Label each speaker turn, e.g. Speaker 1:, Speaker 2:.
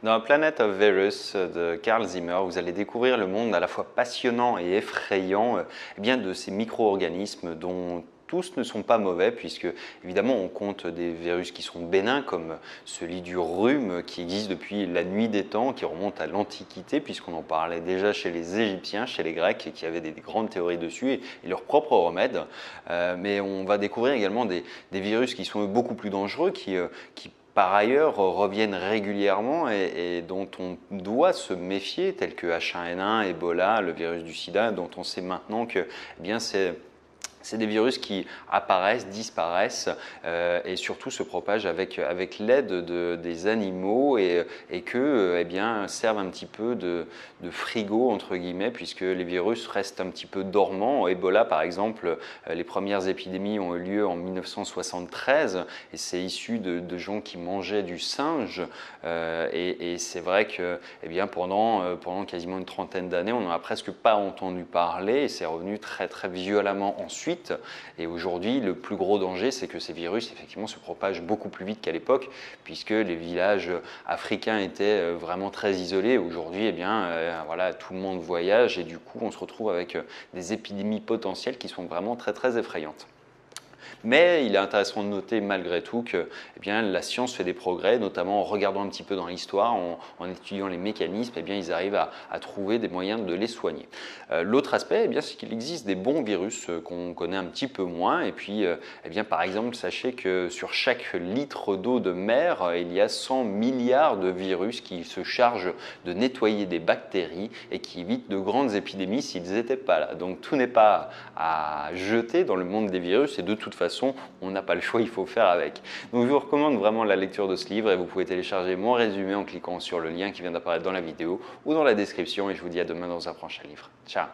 Speaker 1: Dans Planet of Virus de Carl Zimmer, vous allez découvrir le monde à la fois passionnant et effrayant bien de ces micro-organismes dont tous ne sont pas mauvais puisque évidemment on compte des virus qui sont bénins comme celui du rhume qui existe depuis la nuit des temps, qui remonte à l'Antiquité puisqu'on en parlait déjà chez les Égyptiens, chez les Grecs et qui avaient des grandes théories dessus et leurs propres remèdes. Mais on va découvrir également des virus qui sont beaucoup plus dangereux, qui par ailleurs reviennent régulièrement et dont on doit se méfier, tels que H1N1, Ebola, le virus du sida, dont on sait maintenant que c'est des virus qui apparaissent, disparaissent et surtout se propagent avec l'aide des animaux et que servent un petit peu de frigo entre guillemets puisque les virus restent un petit peu dormants. Ebola par exemple, les premières épidémies ont eu lieu en 1973 et c'est issu de gens qui mangeaient du singe et c'est vrai que pendant quasiment une trentaine d'années on n'en a presque pas entendu parler et c'est revenu très violemment ensuite. Et aujourd'hui, le plus gros danger, c'est que ces virus, effectivement, se propagent beaucoup plus vite qu'à l'époque, puisque les villages africains étaient vraiment très isolés. Aujourd'hui, voilà, tout le monde voyage et du coup, on se retrouve avec des épidémies potentielles qui sont vraiment très effrayantes. Mais il est intéressant de noter malgré tout que la science fait des progrès, notamment en regardant un petit peu dans l'histoire, en étudiant les mécanismes, ils arrivent à trouver des moyens de les soigner. L'autre aspect, c'est qu'il existe des bons virus qu'on connaît un petit peu moins. Et puis, par exemple, sachez que sur chaque litre d'eau de mer, il y a 100 milliards de virus qui se chargent de nettoyer des bactéries et qui évitent de grandes épidémies s'ils n'étaient pas là. Donc tout n'est pas à jeter dans le monde des virus et de toute façon, on n'a pas le choix, il faut faire avec. Donc je vous recommande vraiment la lecture de ce livre et vous pouvez télécharger mon résumé en cliquant sur le lien qui vient d'apparaître dans la vidéo ou dans la description et je vous dis à demain dans un prochain livre. Ciao!